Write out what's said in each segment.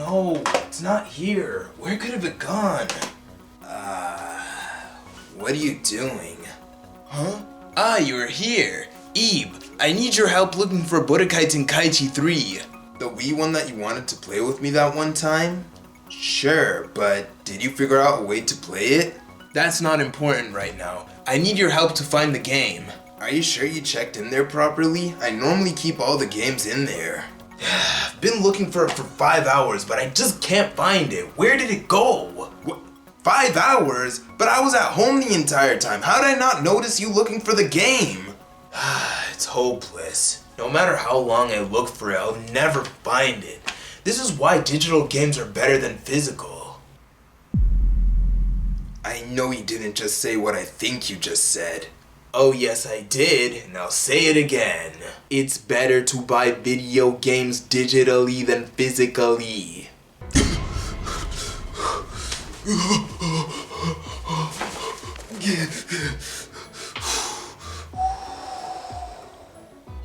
No, it's not here. Where could have it gone? What are you doing? Huh? Ah, you're here. Eeb, I need your help looking for Budokai Tenkaichi 3. The Wii one that you wanted to play with me that one time? Sure, but did you figure out a way to play it? That's not important right now. I need your help to find the game. Are you sure you checked in there properly? I normally keep all the games in there. I've been looking for it for 5 hours, but I just can't find it. Where did it go? What? 5 hours? But I was at home the entire time. How did I not notice you looking for the game? It's hopeless. No matter how long I look for it, I'll never find it. This is why digital games are better than physical. I know you didn't just say what I think you just said. Oh yes I did, and I'll say it again. It's better to buy video games digitally than physically.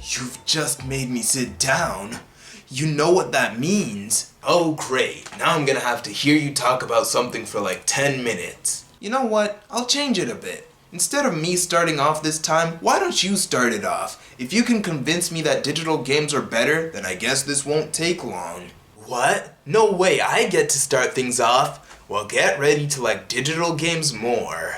You've just made me sit down. You know what that means. Oh great, now I'm gonna have to hear you talk about something for like 10 minutes. You know what, I'll change it a bit. Instead of me starting off this time, why don't you start it off? If you can convince me that digital games are better, then I guess this won't take long. What? No way, I get to start things off? Well, get ready to like digital games more.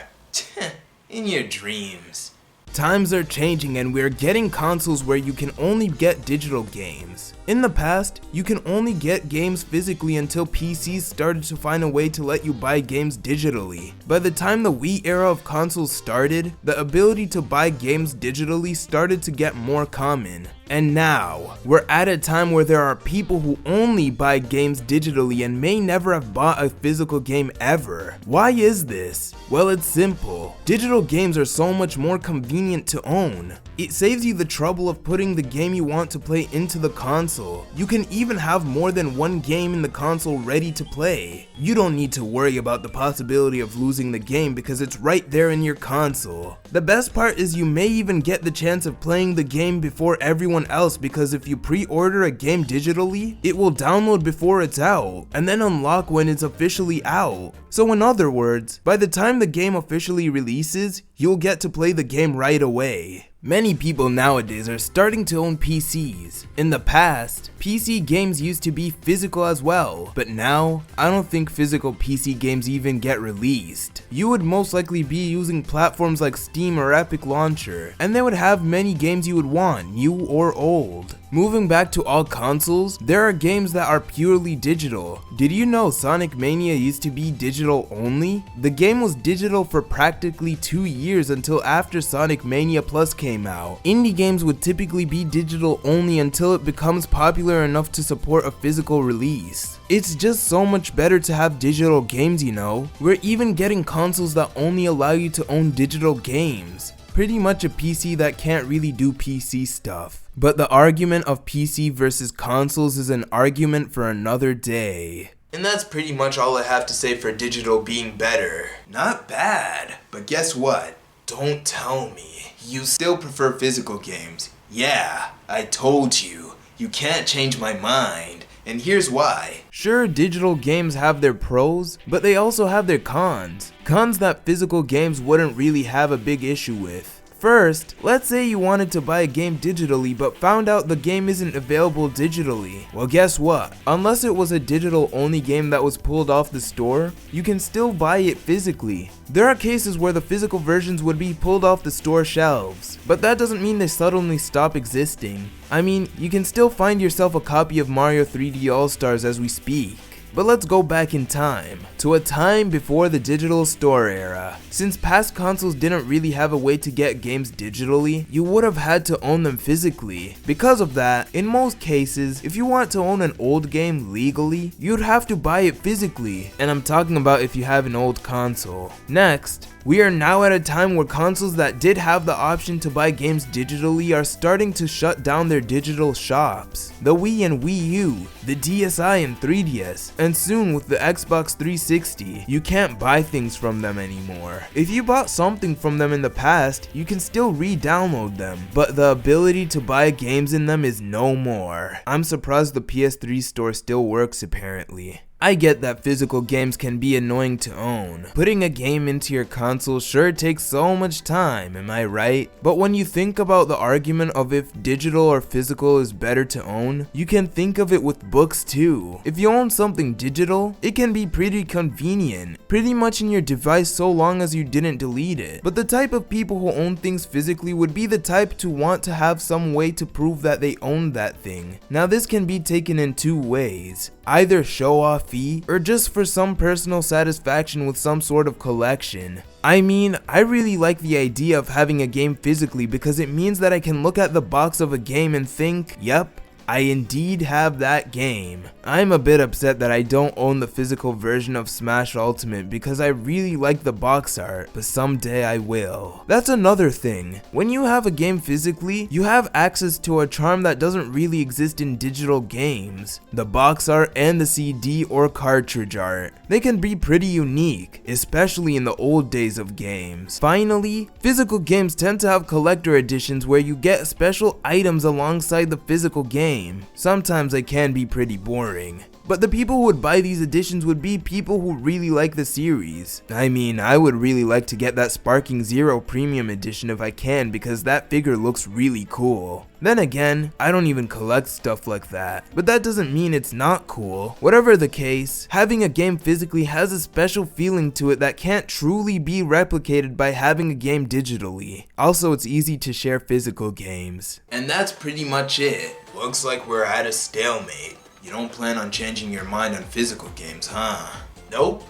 In your dreams. Times are changing and we're getting consoles where you can only get digital games. In the past, you can only get games physically until PCs started to find a way to let you buy games digitally. By the time the Wii era of consoles started, the ability to buy games digitally started to get more common. And now, we're at a time where there are people who only buy games digitally and may never have bought a physical game ever. Why is this? Well, it's simple. Digital games are so much more convenient to own. It saves you the trouble of putting the game you want to play into the console. You can even have more than one game in the console ready to play. You don't need to worry about the possibility of losing the game because it's right there in your console. The best part is you may even get the chance of playing the game before everyone else because if you pre-order a game digitally, it will download before it's out and then unlock when it's officially out. So in other words, by the time the game officially releases, you'll get to play the game right away. Many people nowadays are starting to own PCs. In the past, PC games used to be physical as well, but now, I don't think physical PC games even get released. You would most likely be using platforms like Steam or Epic Launcher, and they would have many games you would want, new or old. Moving back to all consoles, there are games that are purely digital. Did you know Sonic Mania used to be digital only? The game was digital for practically 2 years until after Sonic Mania Plus came out. Indie games would typically be digital only until it becomes popular enough to support a physical release. It's just so much better to have digital games, you know. We're even getting consoles that only allow you to own digital games. Pretty much a PC that can't really do PC stuff. But the argument of PC versus consoles is an argument for another day. And that's pretty much all I have to say for digital being better. Not bad, but guess what? Don't tell me. You still prefer physical games. Yeah, I told you. You can't change my mind. And here's why. Sure, digital games have their pros, but they also have their cons. Cons that physical games wouldn't really have a big issue with. First, let's say you wanted to buy a game digitally but found out the game isn't available digitally. Well, guess what? Unless it was a digital only game that was pulled off the store, you can still buy it physically. There are cases where the physical versions would be pulled off the store shelves, but that doesn't mean they suddenly stop existing. I mean, you can still find yourself a copy of Mario 3D All-Stars as we speak. But let's go back in time, to a time before the digital store era. Since past consoles didn't really have a way to get games digitally, you would have had to own them physically. Because of that, in most cases, if you want to own an old game legally, you'd have to buy it physically, and I'm talking about if you have an old console. Next, we are now at a time where consoles that did have the option to buy games digitally are starting to shut down their digital shops. The Wii and Wii U, the DSi and 3DS, And soon with the Xbox 360, you can't buy things from them anymore. If you bought something from them in the past, you can still re-download them, but the ability to buy games in them is no more. I'm surprised the PS3 store still works apparently. I get that physical games can be annoying to own. Putting a game into your console sure takes so much time, am I right? But when you think about the argument of if digital or physical is better to own, you can think of it with books too. If you own something digital, it can be pretty convenient, pretty much in your device so long as you didn't delete it. But the type of people who own things physically would be the type to want to have some way to prove that they own that thing. Now this can be taken in two ways. Either show off or just for some personal satisfaction with some sort of collection. I mean, I really like the idea of having a game physically because it means that I can look at the box of a game and think, yep, I indeed have that game. I'm a bit upset that I don't own the physical version of Smash Ultimate because I really like the box art, but someday I will. That's another thing. When you have a game physically, you have access to a charm that doesn't really exist in digital games. The box art and the CD or cartridge art. They can be pretty unique, especially in the old days of games. Finally, physical games tend to have collector editions where you get special items alongside the physical game. Sometimes they can be pretty boring. But the people who would buy these editions would be people who really like the series. I mean, I would really like to get that Sparking Zero Premium Edition if I can because that figure looks really cool. Then again, I don't even collect stuff like that, but that doesn't mean it's not cool. Whatever the case, having a game physically has a special feeling to it that can't truly be replicated by having a game digitally. Also, it's easy to share physical games. And that's pretty much it. Looks like we're at a stalemate. You don't plan on changing your mind on physical games, huh? Nope.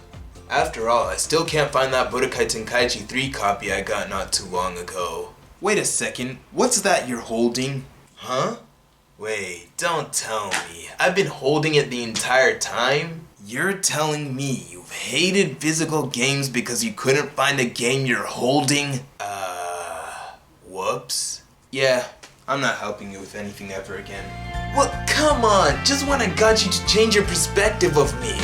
After all, I still can't find that Budokai Tenkaichi 3 copy I got not too long ago. Wait a second, what's that you're holding? Huh? Wait, don't tell me. I've been holding it the entire time? You're telling me you've hated physical games because you couldn't find a game you're holding? Whoops. Yeah, I'm not helping you with anything ever again. Well, come on, just when I got you to change your perspective of me.